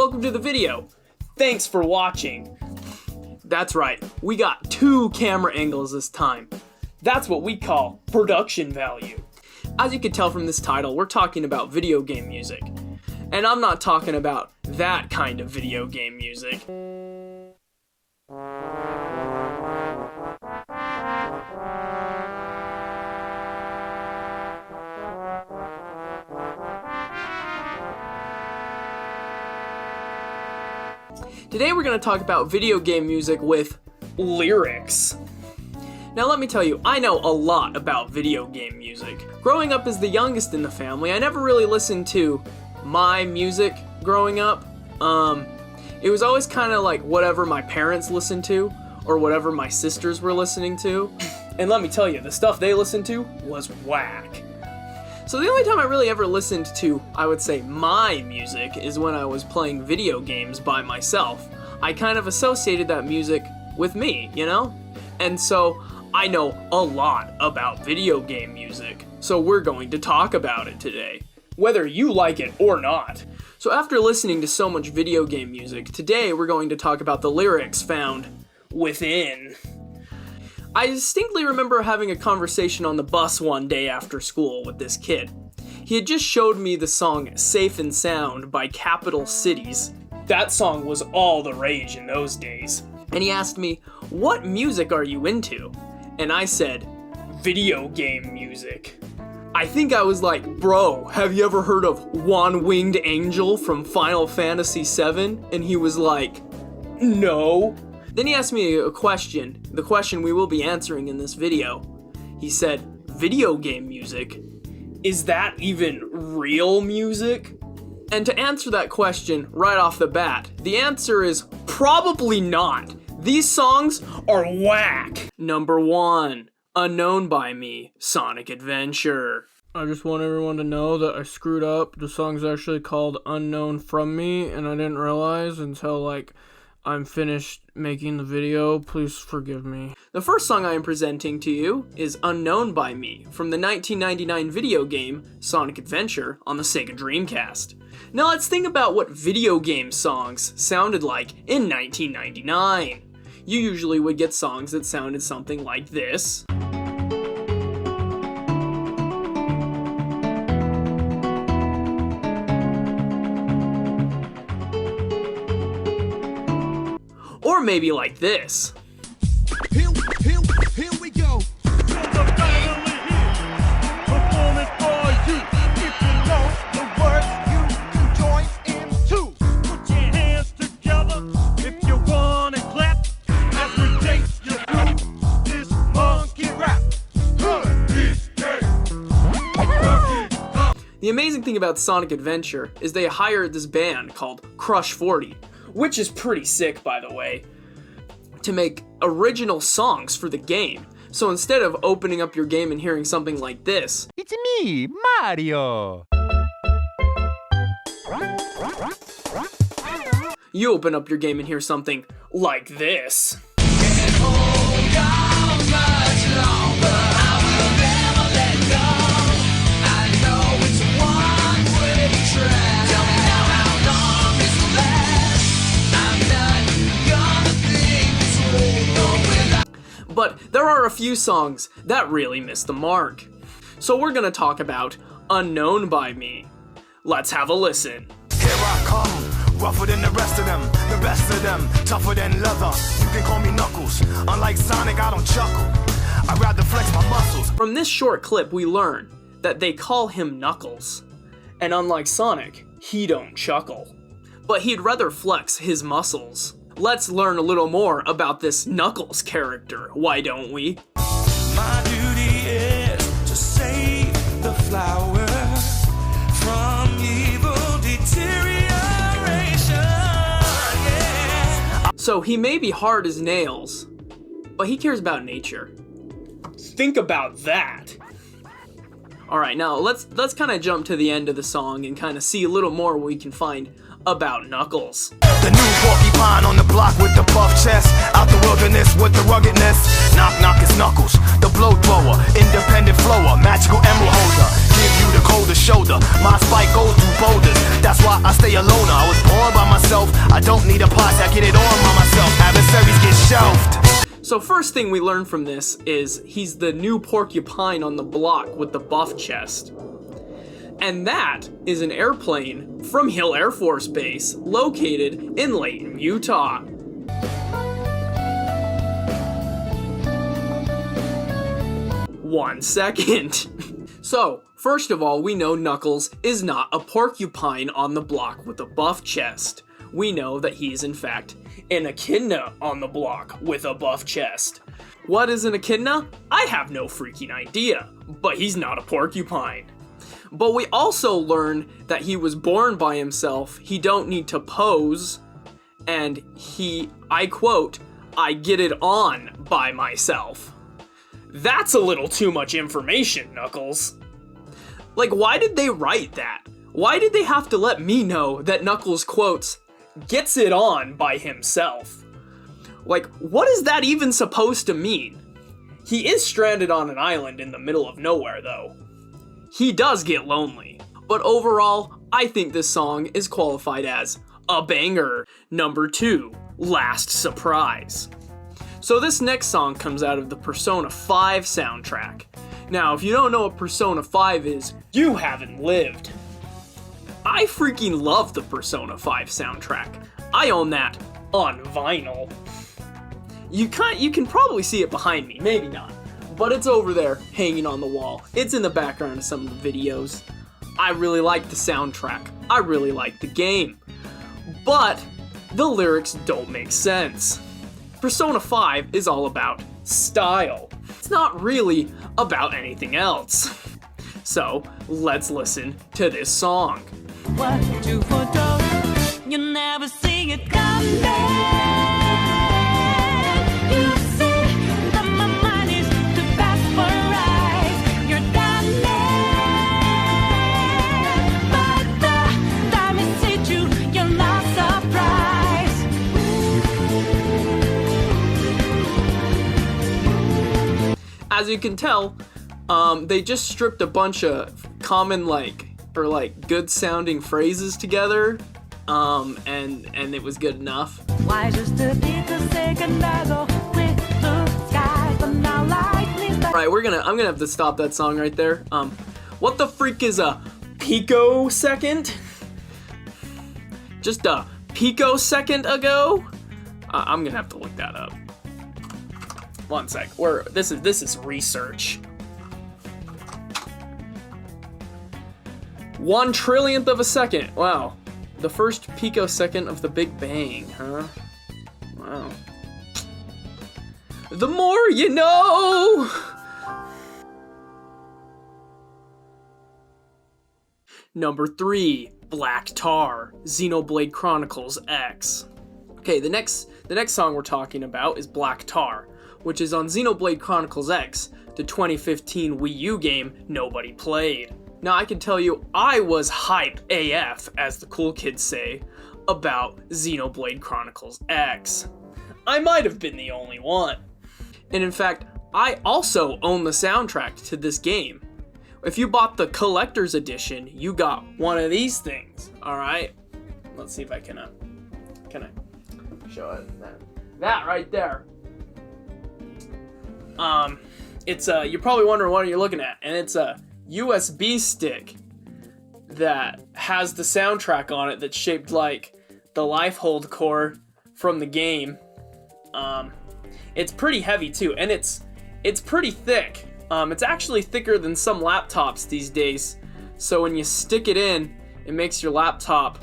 welcome to the video. Thanks for watching. That's right, we got 2 camera angles this time. That's what we call production value. As you can tell from this title, we're talking about video game music. And I'm not talking about that kind of video game music. Today we're going to talk about video game music with lyrics. Now let me tell you, I know a lot about video game music. Growing up as the youngest in the family, I never really listened to my music growing up. It was always kind of like whatever my parents listened to, or whatever my sisters were listening to. And let me tell you, the stuff they listened to was whack. So the only time I really ever listened to, I would say, my music is when I was playing video games by myself. I kind of associated that music with me, you know? And so I know a lot about video game music. So we're going to talk about it today, whether you like it or not. So after listening to so much video game music, today we're going to talk about the lyrics found within. I distinctly remember having a conversation on the bus one day after school with this kid. He had just showed me the song Safe and Sound by Capital Cities. That song was all the rage in those days. And he asked me, "What music are you into?" And I said, "Video game music." I think I was like, "Bro, have you ever heard of One-Winged Angel from Final Fantasy VII? And he was like, "No." Then he asked me a question, the question we will be answering in this video. He said, "Video game music? Is that even real music?" And to answer that question right off the bat, the answer is probably not. These songs are whack. Number 1, Unknown by Me, Sonic Adventure. I just want everyone to know that I screwed up. The song's actually called Unknown from Me, and I didn't realize until I'm finished making the video. Please forgive me. The first song I am presenting to you is Unknown by Me from the 1999 video game Sonic Adventure on the Sega Dreamcast. Now let's think about what video game songs sounded like in 1999. You usually would get songs that sounded something like this. Or maybe like this. Here we go. Performance for you. If you know the words, you can join in too. Put your hands together if you wanna clap. As we take you through this monkey rap. The amazing thing about Sonic Adventure is they hired this band called Crush 40, which is pretty sick, by the way, to make original songs for the game. So instead of opening up your game and hearing something like this, "It's me, Mario!" you open up your game and hear something like this. But there are a few songs that really miss the mark. So we're gonna talk about Unknown by Me. Let's have a listen. Here I come, rougher than the rest of them, the best of them, tougher than leather. You can call me Knuckles. Unlike Sonic, I don't chuckle. I'd rather flex my muscles. From this short clip, we learn that they call him Knuckles. And unlike Sonic, he don't chuckle. But he'd rather flex his muscles. Let's learn a little more about this Knuckles character, why don't we? My duty is to save the flower from evil deterioration. Yeah. So he may be hard as nails, but he cares about nature. Think about that. Alright, now let's kind of jump to the end of the song and kind of see a little more what we can find about Knuckles. The new porcupine on the block with the buff chest, out the wilderness with the ruggedness. Knock knock is Knuckles, the blow thrower, independent flower, magical emerald holder. Give you the coldest shoulder, my spike goes through boulders. That's why I stay a loner. I was born by myself myself. I don't need a posse, I get it on by myself. Adversaries get shelved. So first thing we learn from this is he's the new porcupine on the block with the buff chest. And that is an airplane from Hill Air Force Base, located in Layton, Utah. One second. So, first of all, we know Knuckles is not a porcupine on the block with a buff chest. We know that he's in fact an echidna on the block with a buff chest. What is an echidna? I have no freaking idea, but he's not a porcupine. But we also learn that he was born by himself, he don't need to pose, and he, I quote, I get it on by myself. That's a little too much information, Knuckles. Like, why did they write that? Why did they have to let me know that Knuckles, quotes, gets it on by himself? Like, what is that even supposed to mean? He is stranded on an island in the middle of nowhere, though. He does get lonely. But overall, I think this song is qualified as a banger. Number 2, Last Surprise. So this next song comes out of the Persona 5 soundtrack. Now, if you don't know what Persona 5 is, you haven't lived. I freaking love the Persona 5 soundtrack. I own that on vinyl. You can probably see it behind me, maybe not. But it's over there, hanging on the wall. It's in the background of some of the videos. I really like the soundtrack. I really like the game. But the lyrics don't make sense. Persona 5 is all about style. It's not really about anything else. So, let's listen to this song. What to photo? You never see it coming. You see that my mind is too fast for eyes. You're done, but the time is hit you. You're not surprised. As you can tell, they just stripped a bunch of common good sounding phrases together, and it was good enough. Why just a second ago with blue skies, but now lightning. Right, I'm gonna have to stop that song right there. What the freak is a picosecond? Just a picosecond ago? I'm gonna have to look that up. One sec. This is research. 1/1,000,000th of a second. Wow. The first picosecond of the Big Bang, huh? Wow. The more you know! Number 3, Black Tar, Xenoblade Chronicles X. Okay, the next song we're talking about is Black Tar, which is on Xenoblade Chronicles X, the 2015 Wii U game nobody played. Now, I can tell you, I was hype AF, as the cool kids say, about Xenoblade Chronicles X. I might have been the only one. And in fact, I also own the soundtrack to this game. If you bought the collector's edition, you got one of these things, alright? Let's see if I can show it. That right there. It's you're probably wondering what you're looking at, and it's a USB stick that has the soundtrack on it that's shaped like the Lifehold core from the game. It's pretty heavy too, and it's pretty thick. It's actually thicker than some laptops these days, so when you stick it in, it makes your laptop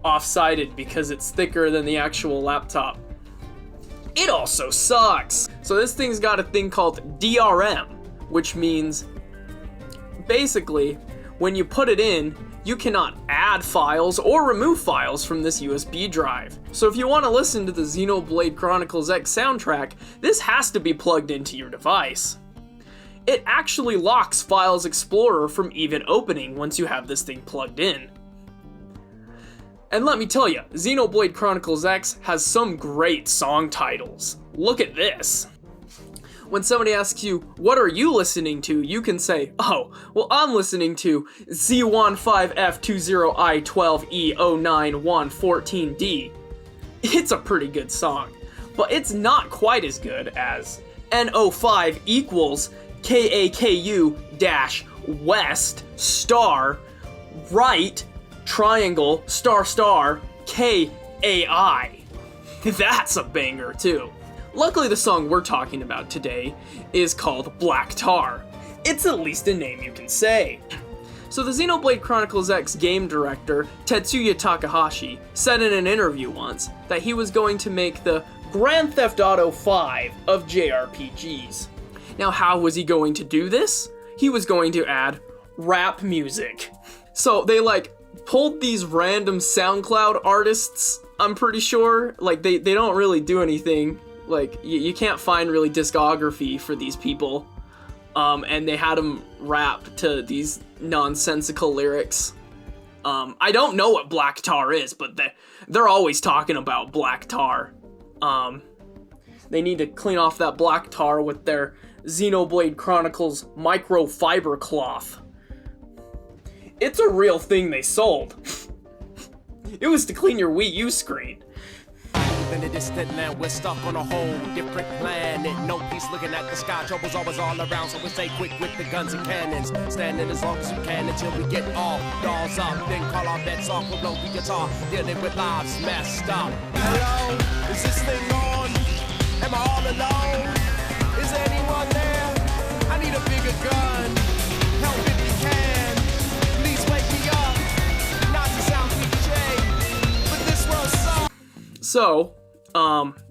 off-sided because it's thicker than the actual laptop. It also sucks! So this thing's got a thing called DRM, which means basically when you put it in, you cannot add files or remove files from this USB drive. So if you want to listen to the Xenoblade Chronicles X soundtrack, this has to be plugged into your device. It actually locks Files Explorer from even opening once you have this thing plugged in. And let me tell you, Xenoblade Chronicles X has some great song titles. Look at this. When somebody asks you, what are you listening to? You can say, oh, well, I'm listening to Z15F20I12E09114D. It's a pretty good song, but it's not quite as good as NO5 equals KAKU dash west star right triangle star star KAI. That's a banger too. Luckily, the song we're talking about today is called Black Tar. It's at least a name you can say. So the Xenoblade Chronicles X game director, Tetsuya Takahashi, said in an interview once that he was going to make the Grand Theft Auto 5 of JRPGs. Now, how was he going to do this? He was going to add rap music. So they pulled these random SoundCloud artists, I'm pretty sure. They don't really do anything. You can't find really discography for these people. And they had them rap to these nonsensical lyrics. I don't know what black tar is, but they're always talking about black tar. They need to clean off that black tar with their Xenoblade Chronicles microfiber cloth. It's a real thing they sold. It was to clean your Wii U screen. In the distant land, we're stuck on a whole different planet. No peace looking at the sky, trouble's always all around. So we stay quick with the guns and cannons, standing as long as you can until we get all dolls up. Then call our bets off, we'll blow the guitar, dealing with lives messed up. Hello, is this thing on? Am I all alone? Is anyone there? I need a bigger gun. Help if you can. Please wake me up. Not to sound cliche, but this world sucks. So,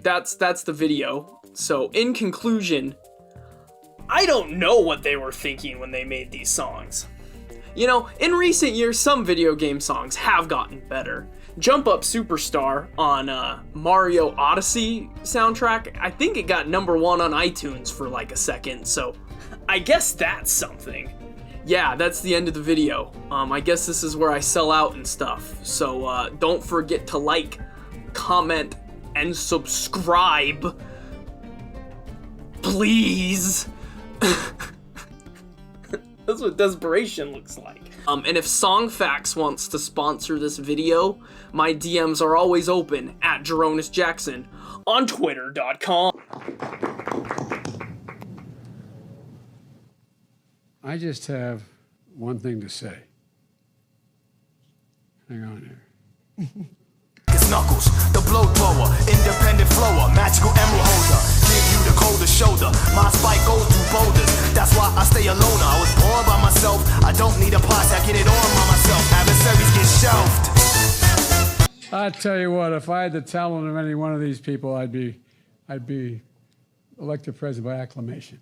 that's the video. So, in conclusion, I don't know what they were thinking when they made these songs. You know, in recent years, some video game songs have gotten better. Jump Up Superstar on Mario Odyssey soundtrack, I think it got #1 on iTunes for a second, so I guess that's something. Yeah, that's the end of the video. I guess this is where I sell out and stuff, so don't forget to like, comment, and subscribe. Please. That's what desperation looks like. And if Songfacts wants to sponsor this video, my DMs are always open at Jeronis Jackson on Twitter.com. I just have one thing to say. Hang on here. It's Knuckles, the blow thrower, independent flower, magical emerald holder. Give you the coldest shoulder. My spike goes through boulders. That's why I stay alone. I was born by myself. I don't need a posse. I get it on by myself. Adversaries get shelved. I tell you what, if I had the talent of any one of these people, I'd be elected president by acclamation.